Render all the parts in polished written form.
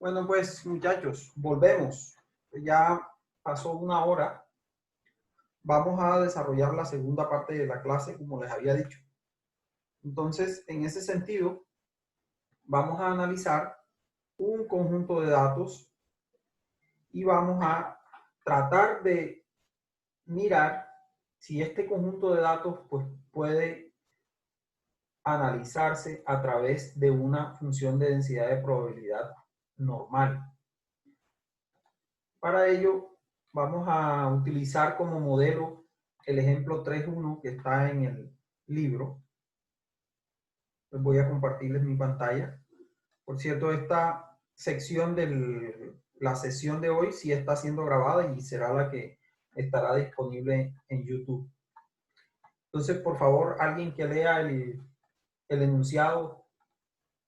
Bueno, pues muchachos, volvemos. Ya pasó una hora. Vamos a desarrollar la segunda parte de la clase, como les había dicho. Entonces, en ese sentido, vamos a analizar un conjunto de datos y vamos a tratar de mirar si este conjunto de datos pues, puede analizarse a través de una función de densidad de probabilidad normal. Para ello, vamos a utilizar como modelo el ejemplo 3.1 que está en el libro. Les voy a compartirles mi pantalla. Por cierto, esta sección de la sesión de hoy sí está siendo grabada y será la que estará disponible en YouTube. Entonces, por favor, alguien que lea el enunciado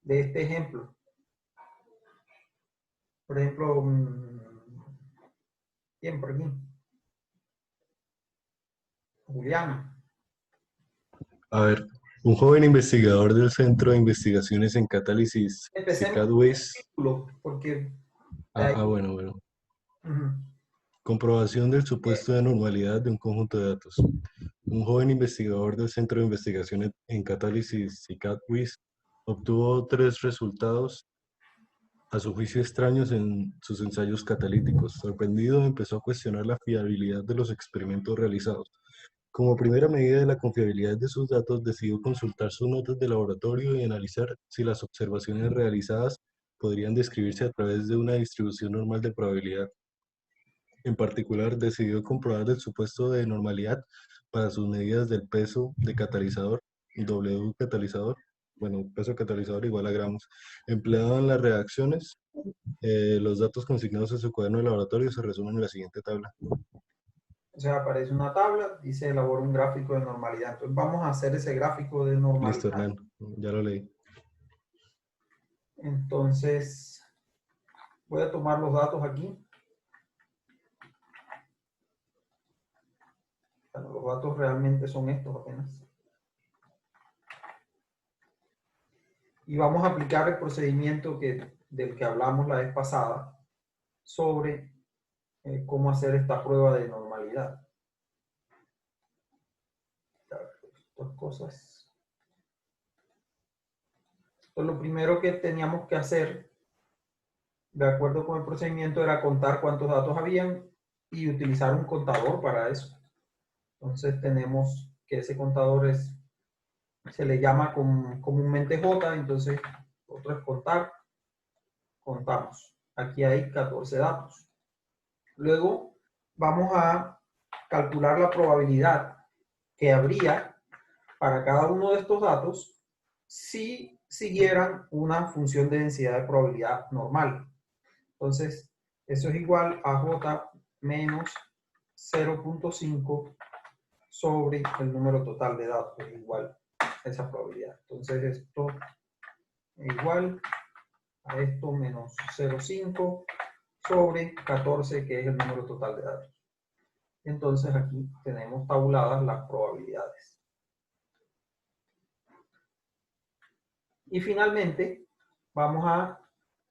de este ejemplo. Por ejemplo, ¿quién por aquí? Julián. A ver, un joven investigador del Centro de Investigaciones en Catálisis, Empecemos con el CICAD-WIS. título, porque Bueno. uh-huh. Comprobación del supuesto de normalidad de un conjunto de datos. Un joven investigador del Centro de Investigaciones en Catálisis, CICAD-WIS, obtuvo tres resultados a su juicio extraños en sus ensayos catalíticos. Sorprendido, empezó a cuestionar la fiabilidad de los experimentos realizados. Como primera medida de la confiabilidad de sus datos, decidió consultar sus notas de laboratorio y analizar si las observaciones realizadas podrían describirse a través de una distribución normal de probabilidad. En particular, decidió comprobar el supuesto de normalidad para sus medidas del peso de catalizador, W catalizador, peso de catalizador igual a gramos, empleado en las reacciones. Los datos consignados en su cuaderno de laboratorio se resumen en la siguiente tabla. O sea, aparece una tabla, dice elabora un gráfico de normalidad. Entonces vamos a hacer ese gráfico de Listo, normalidad. Hernán, ya lo leí. Entonces, voy a tomar los datos aquí. Bueno, los datos realmente son estos apenas. Y vamos a aplicar el procedimiento del que hablamos la vez pasada sobre cómo hacer esta prueba de normalidad. Estas cosas. Entonces, lo primero que teníamos que hacer, de acuerdo con el procedimiento, era contar cuántos datos habían y utilizar un contador para eso. Entonces tenemos que ese contador se le llama comúnmente J, entonces otro es contar, contamos. Aquí hay 14 datos. Luego vamos a calcular la probabilidad que habría para cada uno de estos datos si siguieran una función de densidad de probabilidad normal. Entonces, eso es igual a J menos 0.5 sobre el número total de datos, es igual a esa probabilidad. Entonces, esto es igual a esto menos 0.5 sobre 14, que es el número total de datos. Entonces, aquí tenemos tabuladas las probabilidades. Y finalmente, vamos a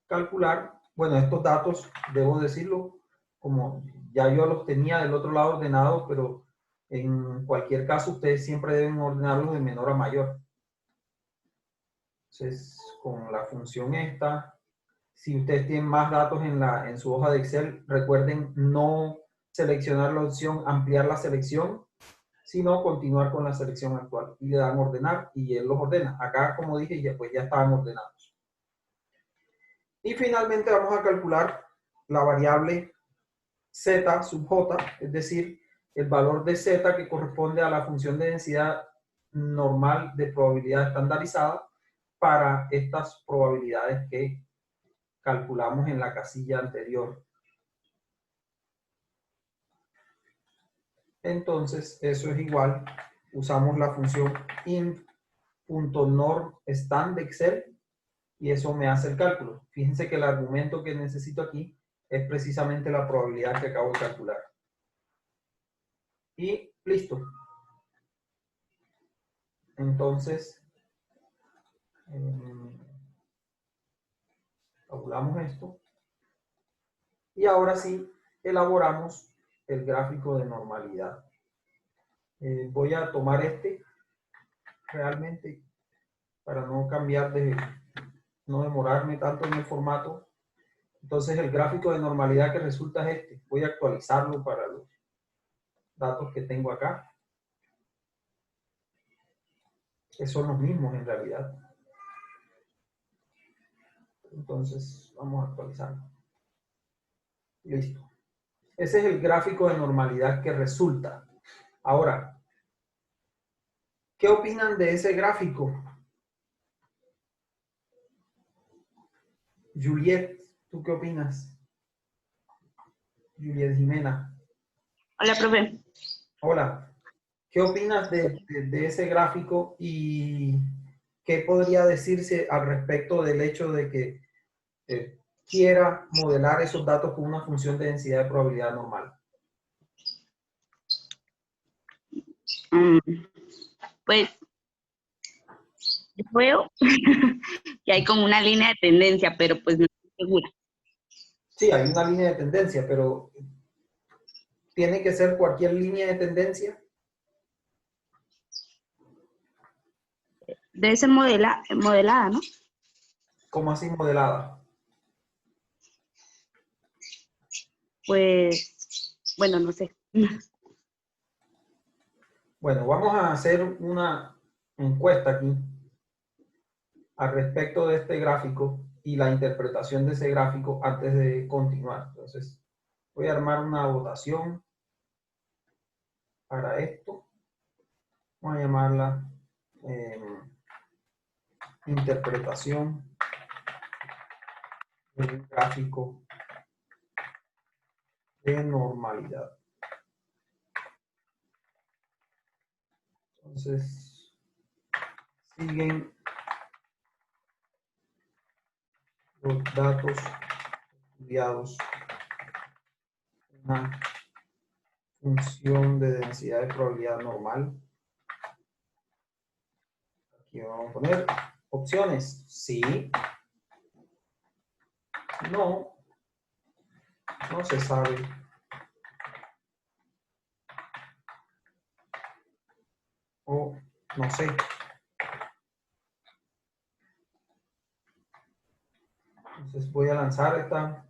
calcular, bueno, estos datos, debo decirlo, como ya yo los tenía del otro lado ordenados, pero en cualquier caso ustedes siempre deben ordenarlos de menor a mayor. Entonces, con la función esta, si ustedes tienen más datos en su hoja de Excel, recuerden no seleccionar la opción ampliar la selección, sino continuar con la selección actual. Y le dan ordenar y él los ordena. Acá, como dije, pues ya estaban ordenados. Y finalmente vamos a calcular la variable z sub j, es decir, el valor de z que corresponde a la función de densidad normal de probabilidad estandarizada para estas probabilidades que calculamos en la casilla anterior. Entonces, eso es igual, usamos la función int.normStan de Excel y eso me hace el cálculo. Fíjense que el argumento que necesito aquí es precisamente la probabilidad que acabo de calcular. Y listo. Entonces, calculamos esto. Y ahora sí, elaboramos el gráfico de normalidad. Voy a tomar este realmente para no cambiar no demorarme tanto en el formato. Entonces el gráfico de normalidad que resulta es este. Voy a actualizarlo para los datos que tengo acá, que son los mismos en realidad. Entonces vamos a actualizarlo. Listo. Ese es el gráfico de normalidad que resulta. Ahora, ¿qué opinan de ese gráfico? Juliet, ¿tú qué opinas? Juliet Jimena. Hola, profe. Hola. ¿Qué opinas de ese gráfico y qué podría decirse al respecto del hecho de que quiera modelar esos datos con una función de densidad de probabilidad normal? Pues yo veo que hay como una línea de tendencia, pero pues no estoy segura. Sí, hay una línea de tendencia, pero ¿tiene que ser cualquier línea de tendencia? Debe ser modelada, ¿no? ¿Cómo así modelada? Pues, bueno, no sé. Bueno, vamos a hacer una encuesta aquí al respecto de este gráfico y la interpretación de ese gráfico antes de continuar. Entonces, voy a armar una votación para esto. Vamos a llamarla interpretación del gráfico de normalidad. Entonces, siguen los datos estudiados en una función de densidad de probabilidad normal. Aquí vamos a poner opciones. Sí. No. No se sabe. O no sé. Entonces voy a lanzar esta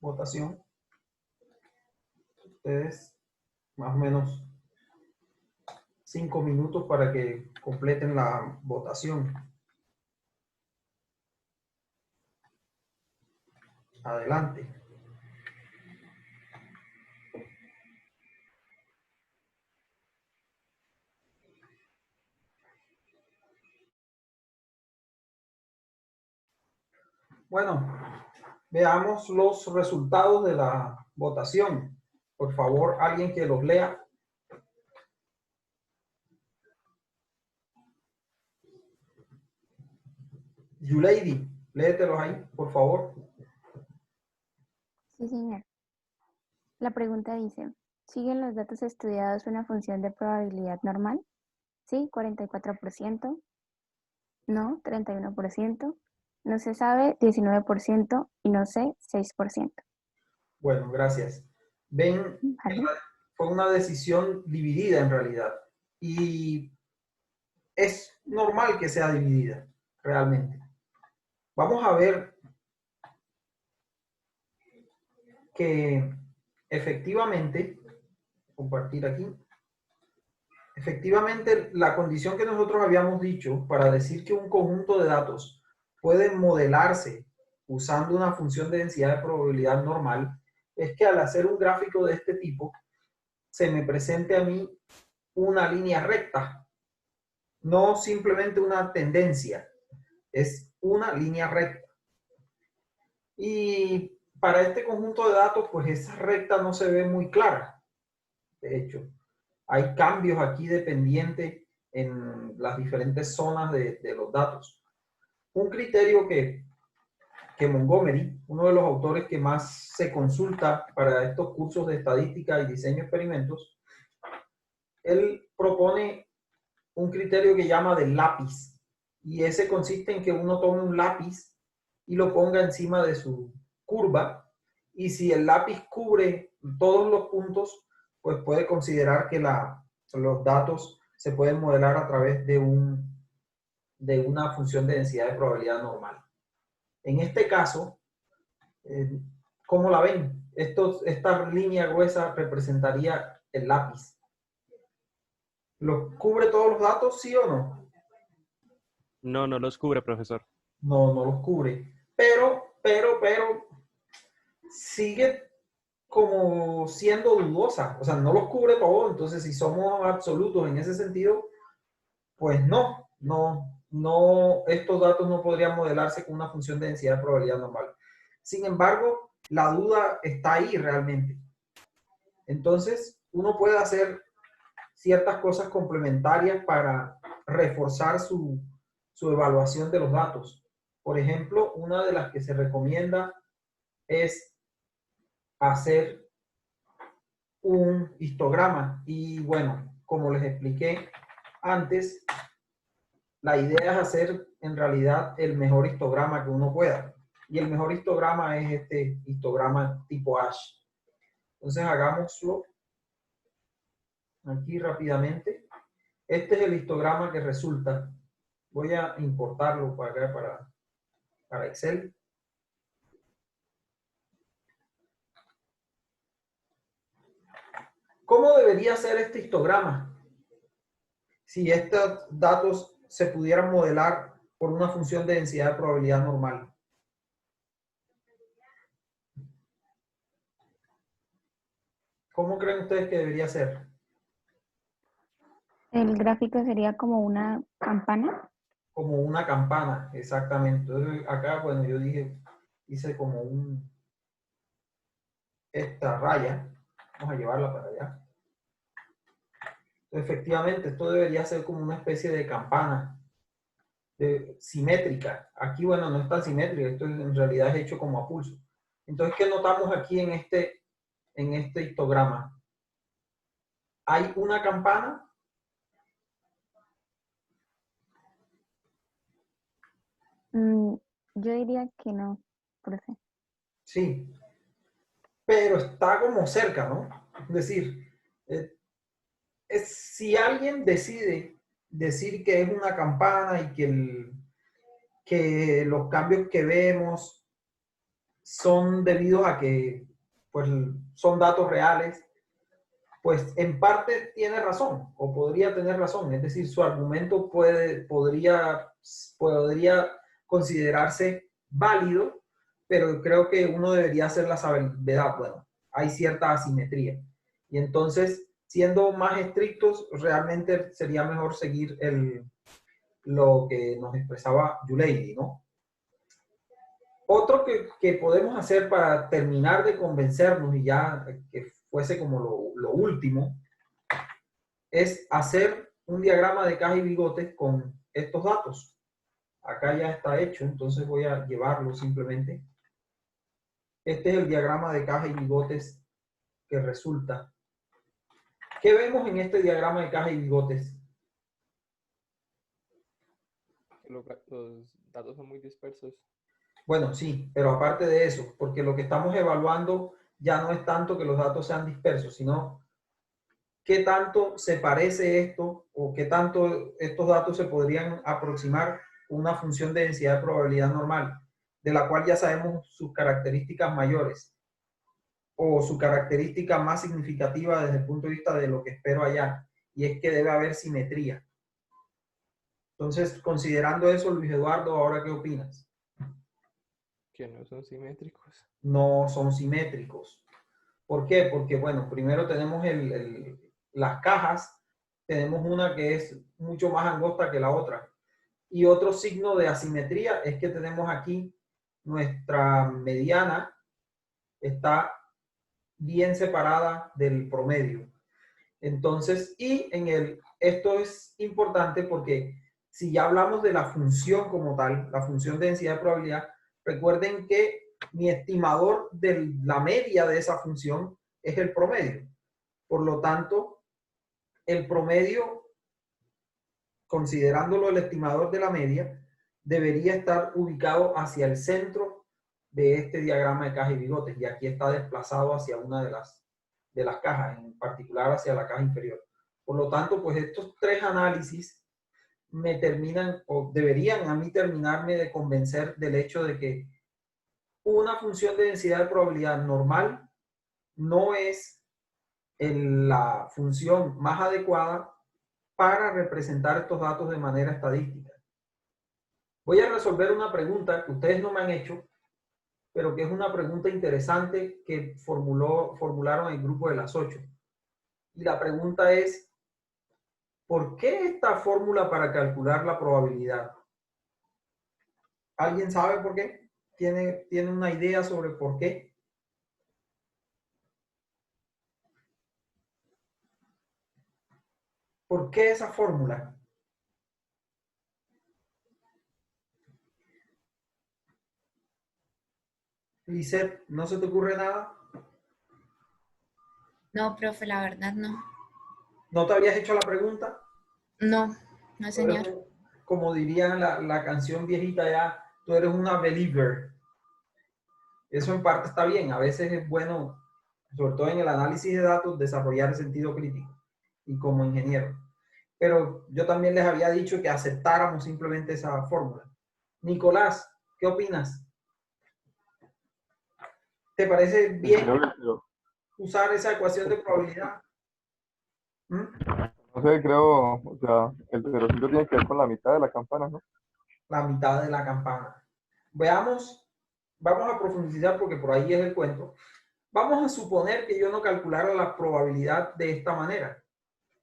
votación. Ustedes más o menos 5 minutos para que completen la votación. Adelante. Bueno, veamos los resultados de la votación. Por favor, alguien que los lea. Yulady, léetelos ahí, por favor. Sí, señor. La pregunta dice, ¿siguen los datos estudiados una función de probabilidad normal? Sí, 44%. No, 31%. No se sabe, 19%. Y no sé, 6%. Bueno, gracias. Ven, ¿Vale? fue una decisión dividida en realidad. Y es normal que sea dividida, realmente. Vamos a ver que efectivamente, compartir aquí, efectivamente la condición que nosotros habíamos dicho para decir que un conjunto de datos puede modelarse usando una función de densidad de probabilidad normal es que al hacer un gráfico de este tipo se me presente a mí una línea recta, no simplemente una tendencia, es una línea recta. Y para este conjunto de datos, pues esa recta no se ve muy clara. De hecho, hay cambios aquí dependientes en las diferentes zonas de los datos. Un criterio que Montgomery, uno de los autores que más se consulta para estos cursos de estadística y diseño de experimentos, él propone un criterio que llama de lápiz. Y ese consiste en que uno tome un lápiz y lo ponga encima de su curva Y si el lápiz cubre todos los puntos, pues puede considerar que los datos se pueden modelar a través de una función de densidad de probabilidad normal. En este caso, ¿cómo la ven? Esta línea gruesa representaría el lápiz. ¿Los cubre todos los datos, sí o no? No, no los cubre, profesor. No, no los cubre. Pero, sigue como siendo dudosa. O sea, no los cubre todo. Entonces, si somos absolutos en ese sentido, pues no, estos datos no podrían modelarse con una función de densidad de probabilidad normal. Sin embargo, la duda está ahí realmente. Entonces, uno puede hacer ciertas cosas complementarias para reforzar su evaluación de los datos. Por ejemplo, una de las que se recomienda es hacer un histograma. Y bueno, como les expliqué antes, la idea es hacer en realidad el mejor histograma que uno pueda. Y el mejor histograma es este histograma tipo Ash. Entonces hagámoslo aquí rápidamente. Este es el histograma que resulta. Voy a importarlo para acá, para Excel. ¿Cómo debería ser este histograma? Si estos datos se pudieran modelar por una función de densidad de probabilidad normal. ¿Cómo creen ustedes que debería ser? El gráfico sería como una campana. Como una campana, exactamente. Entonces acá, bueno, yo hice como esta raya. Vamos a llevarla para allá. Entonces, efectivamente, esto debería ser como una especie de campana simétrica. Aquí, bueno, no es tan simétrica, esto en realidad es hecho como a pulso. Entonces, ¿qué notamos aquí en este histograma? Hay una campana. Yo diría que no, profe. Sí, pero está como cerca, ¿no? Es decir, si alguien decide decir que es una campana y que los cambios que vemos son debidos a que pues, son datos reales, pues en parte tiene razón o podría tener razón. Es decir, su argumento podría considerarse válido, pero creo que uno debería hacer la salvedad. Bueno, hay cierta asimetría. Y entonces, siendo más estrictos, realmente sería mejor seguir lo que nos expresaba Yuleidi, ¿no? Otro que podemos hacer para terminar de convencernos y ya que fuese como lo último, es hacer un diagrama de caja y bigotes con estos datos. Acá ya está hecho, entonces voy a llevarlo simplemente. Este es el diagrama de caja y bigotes que resulta. ¿Qué vemos en este diagrama de caja y bigotes? Los datos son muy dispersos. Bueno, sí, pero aparte de eso, porque lo que estamos evaluando ya no es tanto que los datos sean dispersos, sino qué tanto se parece esto o qué tanto estos datos se podrían aproximar a una función de densidad de probabilidad normal, de la cual ya sabemos sus características mayores o su característica más significativa desde el punto de vista de lo que espero allá, y es que debe haber simetría. Entonces, considerando eso, Luis Eduardo, ¿ahora qué opinas? Que no son simétricos. No son simétricos. ¿Por qué? Porque, bueno, primero tenemos las cajas, tenemos una que es mucho más angosta que la otra. Y otro signo de asimetría es que tenemos aquí nuestra mediana está bien separada del promedio. Entonces, esto es importante porque si ya hablamos de la función como tal, la función de densidad de probabilidad, recuerden que mi estimador de la media de esa función es el promedio. Por lo tanto, el promedio, considerándolo el estimador de la media, debería estar ubicado hacia el centro de este diagrama de caja y bigotes, y aquí está desplazado hacia una de las cajas, en particular hacia la caja inferior. Por lo tanto, pues estos tres análisis me terminan, o deberían a mí terminarme de convencer del hecho de que una función de densidad de probabilidad normal no es la función más adecuada para representar estos datos de manera estadística. Voy a resolver una pregunta que ustedes no me han hecho, pero que es una pregunta interesante que formularon el grupo de las 8. Y la pregunta es, ¿por qué esta fórmula para calcular la probabilidad? ¿Alguien sabe por qué? ¿Tiene una idea sobre por qué? ¿Por qué esa fórmula? Lisette, ¿no se te ocurre nada? No, profe, la verdad no. ¿No te habías hecho la pregunta? No, no, señor. Como diría la canción viejita ya, tú eres una believer. Eso en parte está bien. A veces es bueno, sobre todo en el análisis de datos, desarrollar el sentido crítico y como ingeniero. Pero yo también les había dicho que aceptáramos simplemente esa fórmula. Nicolás, ¿qué opinas? ¿Te parece bien usar esa ecuación de probabilidad? ¿Mm? No sé, creo, o sea, el 0,5 tiene que ver con la mitad de la campana, ¿no? La mitad de la campana. Veamos, vamos a profundizar porque por ahí es el cuento. Vamos a suponer que yo no calculara la probabilidad de esta manera,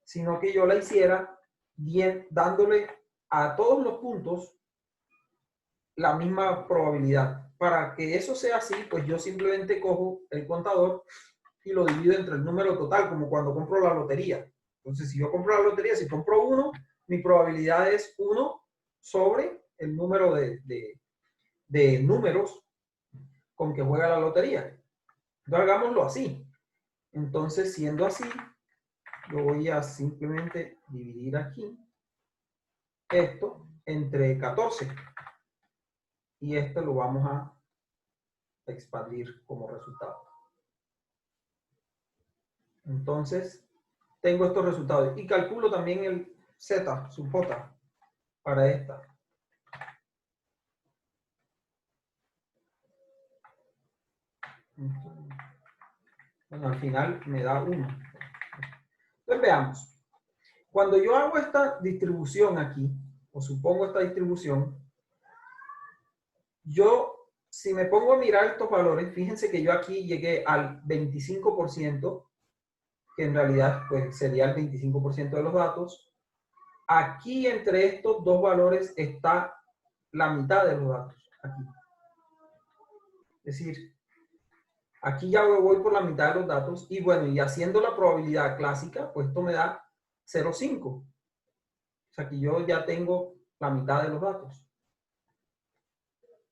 sino que yo la hiciera bien, dándole a todos los puntos la misma probabilidad. Para que eso sea así, pues yo simplemente cojo el contador y lo divido entre el número total, como cuando compro la lotería. Entonces, si yo compro la lotería, si compro 1, mi probabilidad es 1 sobre el número de números con que juega la lotería. Entonces, hagámoslo así. Entonces, siendo así, yo voy a simplemente dividir aquí esto entre 14. Y esto lo vamos a expandir como resultado. Entonces, tengo estos resultados. Y calculo también el Z, sub J, para esta. Bueno, al final me da 1. Entonces, veamos. Cuando yo hago esta distribución aquí, o supongo esta distribución, yo, si me pongo a mirar estos valores, fíjense que yo aquí llegué al 25%, que en realidad pues, sería el 25% de los datos. Aquí entre estos dos valores está la mitad de los datos. Aquí. Es decir, aquí ya voy por la mitad de los datos y bueno, y haciendo la probabilidad clásica, pues esto me da 0,5. O sea que yo ya tengo la mitad de los datos.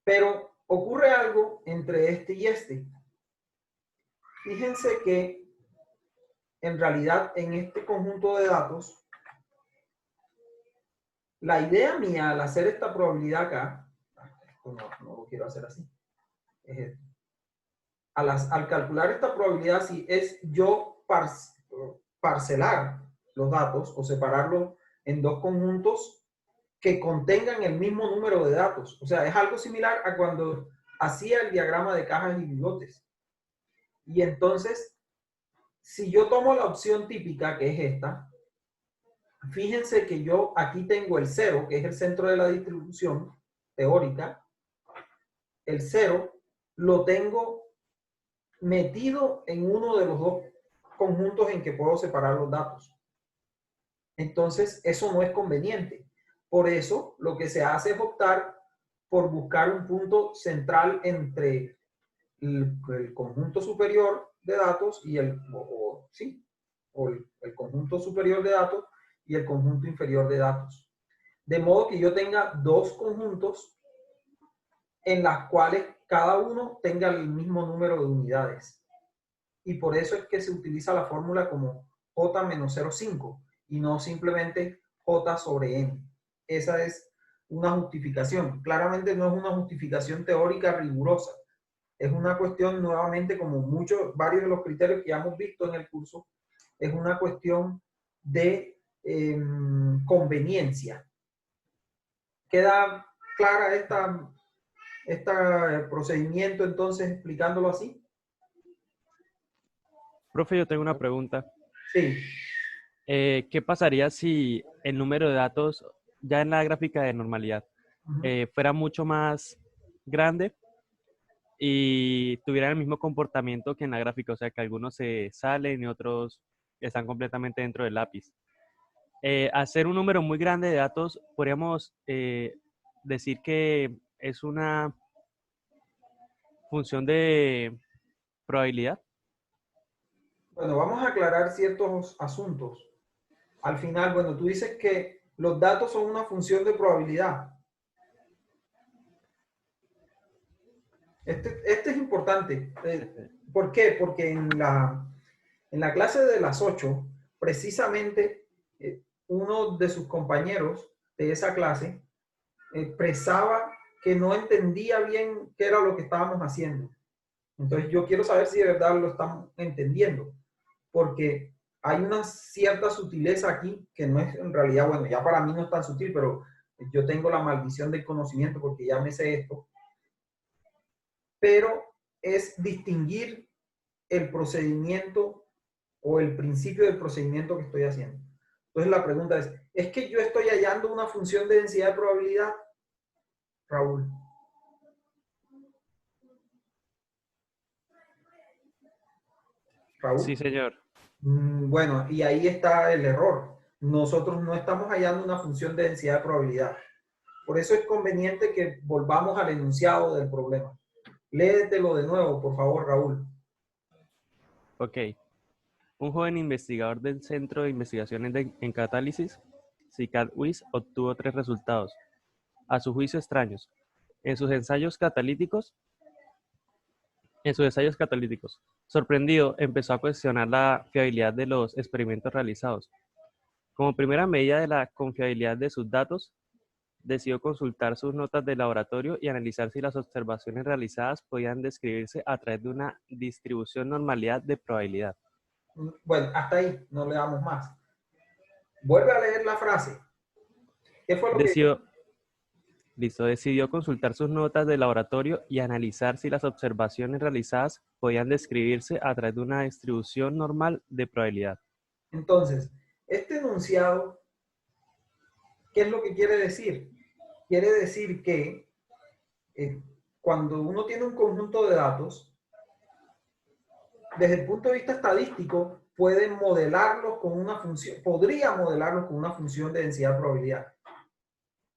Pero ocurre algo entre este y este. Fíjense que en realidad en este conjunto de datos, la idea mía al hacer esta probabilidad acá, esto no lo quiero hacer así, es esto. Al calcular esta probabilidad, si es yo parcelar los datos o separarlos en dos conjuntos que contengan el mismo número de datos. O sea, es algo similar a cuando hacía el diagrama de cajas y bigotes. Y entonces, si yo tomo la opción típica, que es esta, fíjense que yo aquí tengo el 0, que es el centro de la distribución teórica. El 0 lo tengo metido en uno de los dos conjuntos en que puedo separar los datos. Entonces, eso no es conveniente. Por eso, lo que se hace es optar por buscar un punto central entre el conjunto superior de datos y el conjunto superior de datos y el conjunto inferior de datos. De modo que yo tenga dos conjuntos en las cuales cada uno tenga el mismo número de unidades. Y por eso es que se utiliza la fórmula como J menos 0,5 y no simplemente J sobre N. Esa es una justificación. Claramente no es una justificación teórica rigurosa, Es una cuestión, nuevamente, como varios de los criterios que ya hemos visto en el curso, es una cuestión de conveniencia. ¿Queda clara este procedimiento entonces explicándolo así? Profe, yo tengo una pregunta. Sí. ¿Qué pasaría si el número de datos ya en la gráfica de normalidad fuera mucho más grande y tuvieran el mismo comportamiento que en la gráfica? O sea, que algunos se salen y otros están completamente dentro del lápiz. Hacer un número muy grande de datos, podríamos decir que es una función de probabilidad. Bueno, vamos a aclarar ciertos asuntos. Al final, bueno, tú dices que los datos son una función de probabilidad. Este es importante. ¿Por qué? Porque en la clase de las 8, precisamente uno de sus compañeros de esa clase expresaba que no entendía bien qué era lo que estábamos haciendo. Entonces yo quiero saber si de verdad lo estamos entendiendo, porque hay una cierta sutileza aquí que no es en realidad, bueno, ya para mí no es tan sutil, pero yo tengo la maldición del conocimiento porque ya me sé esto, pero es distinguir el procedimiento o el principio del procedimiento que estoy haciendo. Entonces la pregunta ¿es que yo estoy hallando una función de densidad de probabilidad, Raúl? ¿Raúl? Sí, señor. Bueno, y ahí está el error. Nosotros no estamos hallando una función de densidad de probabilidad. Por eso es conveniente que volvamos al enunciado del problema. Léetelo de nuevo, por favor, Raúl. Ok. Un joven investigador del Centro de Investigaciones en Catálisis, CICAT-WIS, obtuvo 3 resultados, a su juicio extraños. En sus ensayos catalíticos, sorprendido, empezó a cuestionar la fiabilidad de los experimentos realizados. Como primera medida de la confiabilidad de sus datos, decidió consultar sus notas de laboratorio y analizar si las observaciones realizadas podían describirse a través de una distribución normalidad de probabilidad. Bueno, hasta ahí, no le damos más. Vuelve a leer la frase. ¿Qué fue lo que... Decidió consultar sus notas de laboratorio y analizar si las observaciones realizadas podían describirse a través de una distribución normal de probabilidad. Entonces, este enunciado, ¿qué es lo que quiere decir? Quiere decir que cuando uno tiene un conjunto de datos, desde el punto de vista estadístico, puede modelarlos con una función, podría modelarlos con una función de densidad de probabilidad.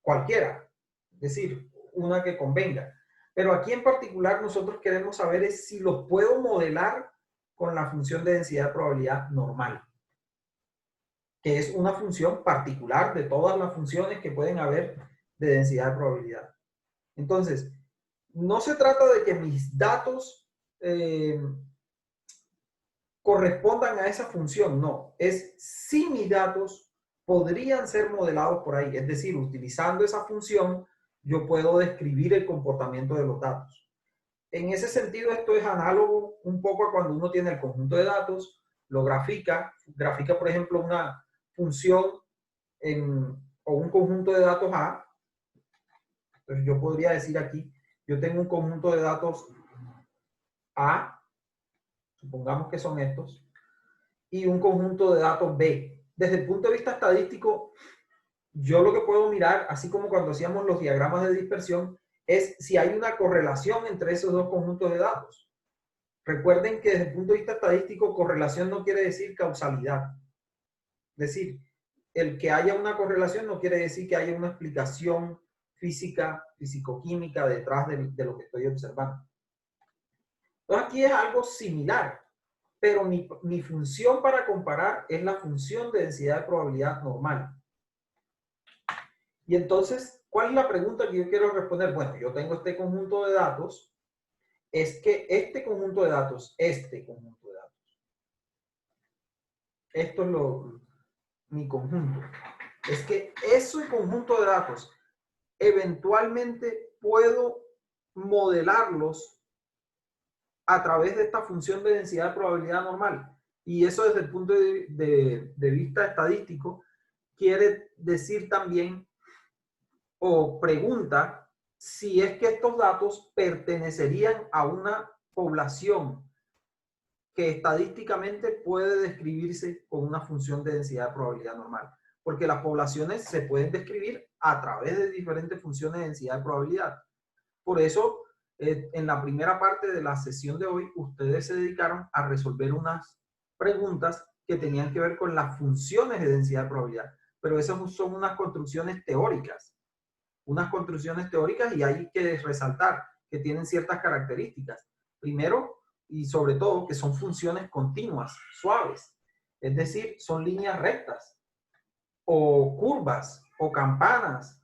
Cualquiera, es decir, una que convenga. Pero aquí en particular nosotros queremos saber es si los puedo modelar con la función de densidad de probabilidad normal, que es una función particular de todas las funciones que pueden haber de densidad de probabilidad. Entonces, no se trata de que mis datos correspondan a esa función, no. Es si mis datos podrían ser modelados por ahí. Es decir, utilizando esa función, yo puedo describir el comportamiento de los datos. En ese sentido, esto es análogo un poco a cuando uno tiene el conjunto de datos, lo grafica, por ejemplo, una función o un conjunto de datos A. Entonces yo podría decir aquí, yo tengo un conjunto de datos A, supongamos que son estos, y un conjunto de datos B. Desde el punto de vista estadístico, yo lo que puedo mirar, así como cuando hacíamos los diagramas de dispersión, es si hay una correlación entre esos dos conjuntos de datos. Recuerden que desde el punto de vista estadístico, correlación no quiere decir causalidad. Es decir, el que haya una correlación no quiere decir que haya una explicación física, fisicoquímica detrás de lo que estoy observando. Entonces aquí es algo similar, pero mi función para comparar es la función de densidad de probabilidad normal. Y entonces, ¿cuál es la pregunta que yo quiero responder? Bueno, yo tengo este conjunto de datos, es que este conjunto de datos, esto es mi conjunto, es que ese conjunto de datos eventualmente puedo modelarlos a través de esta función de densidad de probabilidad normal. Y eso desde el punto de vista estadístico quiere decir también, o pregunta, si es que estos datos pertenecerían a una población que estadísticamente puede describirse con una función de densidad de probabilidad normal. Porque las poblaciones se pueden describir a través de diferentes funciones de densidad de probabilidad. Por eso, en la primera parte de la sesión de hoy, ustedes se dedicaron a resolver unas preguntas que tenían que ver con las funciones de densidad de probabilidad. Pero esas son unas construcciones teóricas. Unas construcciones teóricas, y hay que resaltar que tienen ciertas características. Primero, y sobre todo, que son funciones continuas, suaves. Es decir, son líneas rectas, o curvas, o campanas,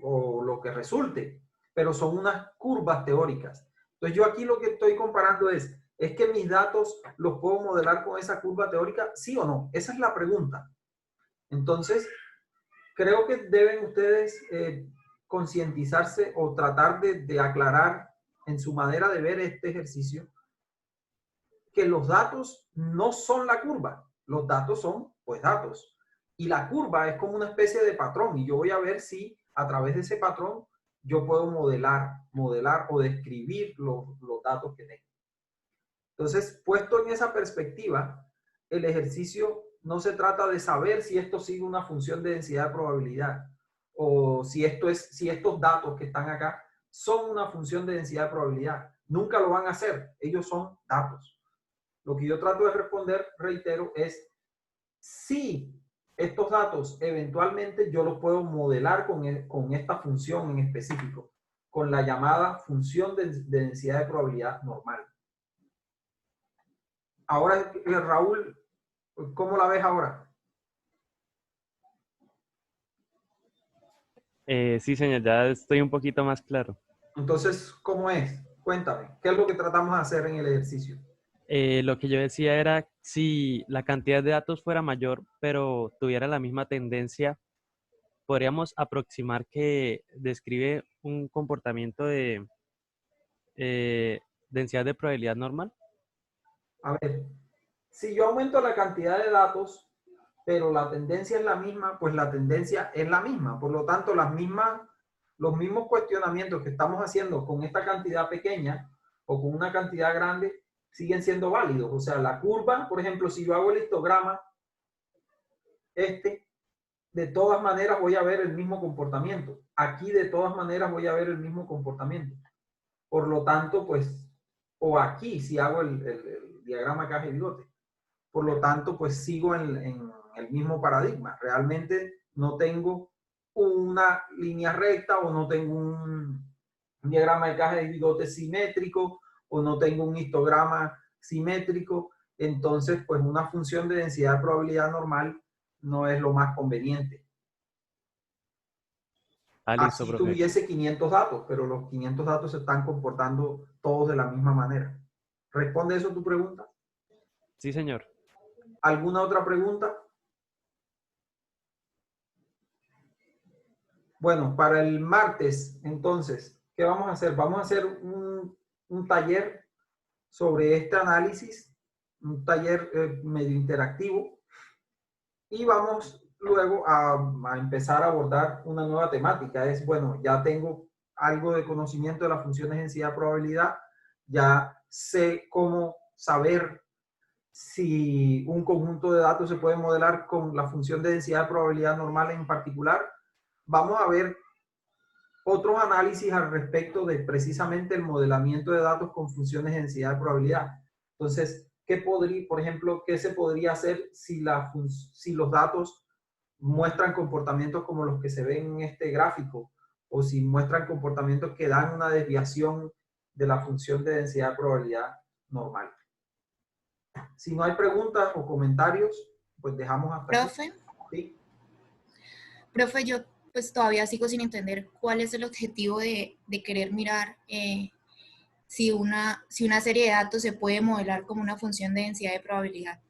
o lo que resulte. Pero son unas curvas teóricas. Entonces yo aquí lo que estoy comparando es que mis datos los puedo modelar con esa curva teórica, ¿sí o no? Esa es la pregunta. Entonces, creo que deben ustedes concientizarse o tratar de aclarar en su manera de ver este ejercicio que los datos no son la curva. Los datos son, pues, datos. Y la curva es como una especie de patrón. Y yo voy a ver si a través de ese patrón yo puedo modelar o describir los datos que tengo. Entonces, puesto en esa perspectiva, el ejercicio no se trata de saber si esto sigue una función de densidad de probabilidad o si estos datos que están acá son una función de densidad de probabilidad. Nunca lo van a hacer. Ellos son datos. Lo que yo trato de responder, reitero, es si estos datos eventualmente yo los puedo modelar con esta función en específico, con la llamada función de densidad de probabilidad normal. Ahora, Raúl, ¿cómo la ves ahora? Sí, señor, ya estoy un poquito más claro. Entonces, ¿cómo es? Cuéntame, ¿qué es lo que tratamos de hacer en el ejercicio? Lo que yo decía era, si la cantidad de datos fuera mayor, pero tuviera la misma tendencia, podríamos aproximar que describe un comportamiento de densidad de probabilidad normal. A ver, si yo aumento la cantidad de datos, pero la tendencia es la misma, pues la tendencia es la misma. Por lo tanto, los mismos cuestionamientos que estamos haciendo con esta cantidad pequeña o con una cantidad grande siguen siendo válidos. O sea, la curva, por ejemplo, si yo hago el histograma, de todas maneras voy a ver el mismo comportamiento. Aquí de todas maneras voy a ver el mismo comportamiento. Por lo tanto, pues, o aquí si hago el diagrama caja y bigote. Por lo tanto, pues sigo en el mismo paradigma. Realmente no tengo una línea recta o no tengo un diagrama de caja y bigote simétrico o no tengo un histograma simétrico. Entonces, pues una función de densidad de probabilidad normal no es lo más conveniente. Listo, Así profe. tuviese 500 datos, pero los 500 datos se están comportando todos de la misma manera. ¿Responde eso tu pregunta? Sí, señor. ¿Alguna otra pregunta? Bueno, para el martes, entonces, ¿qué vamos a hacer? Vamos a hacer un taller sobre este análisis, un taller medio interactivo, y vamos luego a empezar a abordar una nueva temática. Es, bueno, ya tengo algo de conocimiento de las funciones de densidad de probabilidad, ya sé cómo saber si un conjunto de datos se puede modelar con la función de densidad de probabilidad normal en particular. Vamos a ver otros análisis al respecto de precisamente el modelamiento de datos con funciones de densidad de probabilidad. Entonces, por ejemplo, ¿qué se podría hacer si los datos muestran comportamientos como los que se ven en este gráfico, o si muestran comportamientos que dan una desviación de la función de densidad de probabilidad normal? Si no hay preguntas o comentarios, pues dejamos hasta Profe, aquí. ¿Sí? profe, yo pues todavía sigo sin entender cuál es el objetivo de querer mirar si una serie de datos se puede modelar como una función de densidad de probabilidad.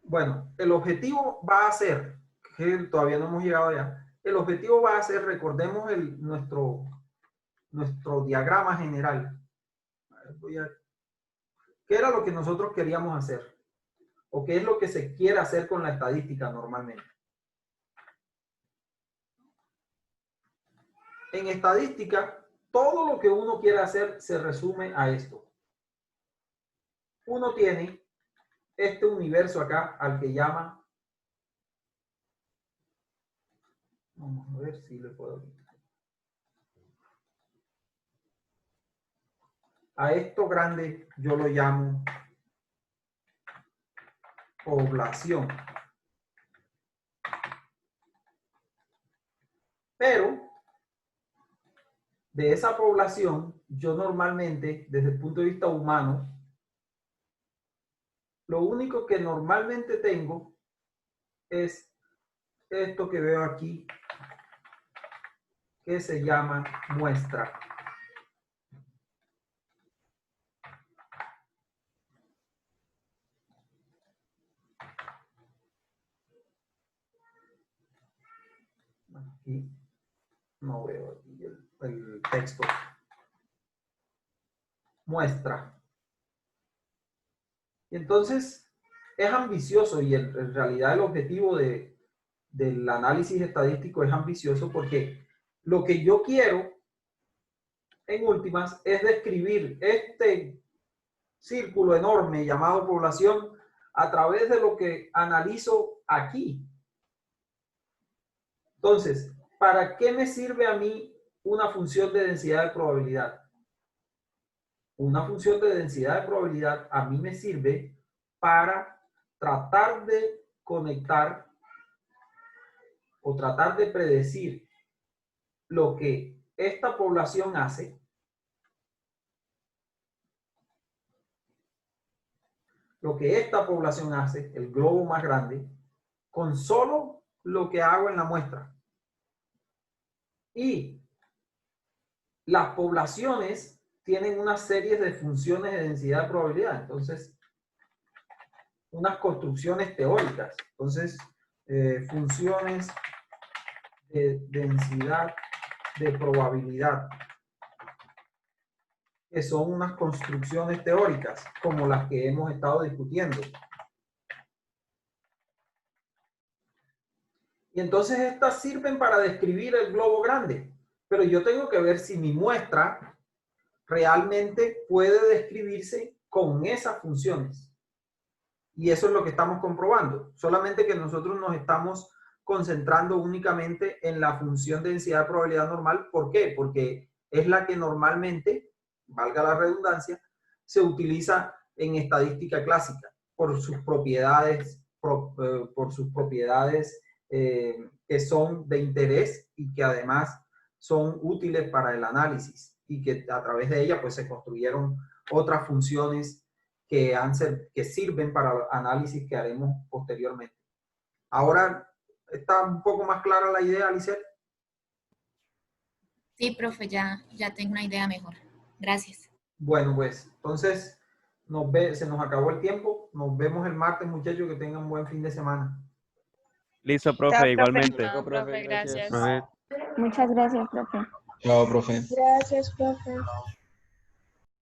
Bueno, el objetivo va a ser, que todavía no hemos llegado allá, el objetivo va a ser, recordemos nuestro diagrama general. A ver, voy a ¿Qué era lo que nosotros queríamos hacer? ¿O qué es lo que se quiere hacer con la estadística normalmente? En estadística, todo lo que uno quiere hacer se resume a esto. Uno tiene este universo acá al que llama, vamos a ver si le puedo quitar. A esto grande yo lo llamo población. Pero de esa población, yo normalmente, desde el punto de vista humano, lo único que normalmente tengo es esto que veo aquí, que se llama muestra. Aquí no veo aquí el texto. Muestra. Y entonces es ambicioso y en realidad el objetivo del análisis estadístico es ambicioso porque lo que yo quiero en últimas es describir este círculo enorme llamado población a través de lo que analizo aquí. Entonces, ¿para qué me sirve a mí una función de densidad de probabilidad? Una función de densidad de probabilidad a mí me sirve para tratar de conectar o tratar de predecir lo que esta población hace, el globo más grande, con solo lo que hago en la muestra. Y las poblaciones tienen una serie de funciones de densidad de probabilidad. Entonces, unas construcciones teóricas. Entonces, funciones de densidad de probabilidad, que son unas construcciones teóricas, como las que hemos estado discutiendo. Y entonces estas sirven para describir el globo grande, pero yo tengo que ver si mi muestra realmente puede describirse con esas funciones. Y eso es lo que estamos comprobando. Solamente que nosotros nos estamos concentrando únicamente en la función de densidad de probabilidad normal. ¿Por qué? Porque es la que normalmente, valga la redundancia, se utiliza en estadística clásica por sus propiedades, que son de interés y que además son útiles para el análisis y que a través de ella pues se construyeron otras funciones que sirven para análisis que haremos posteriormente. Ahora, ¿está un poco más clara la idea, Alicia? Sí, profe, ya tengo una idea mejor. Gracias. Bueno, pues, entonces, se nos acabó el tiempo. Nos vemos el martes, muchachos, que tengan un buen fin de semana. Listo, profe, Chao, igualmente. Chao, profe, gracias. Profe. Muchas gracias, profe. Chao, profe. Gracias, profe.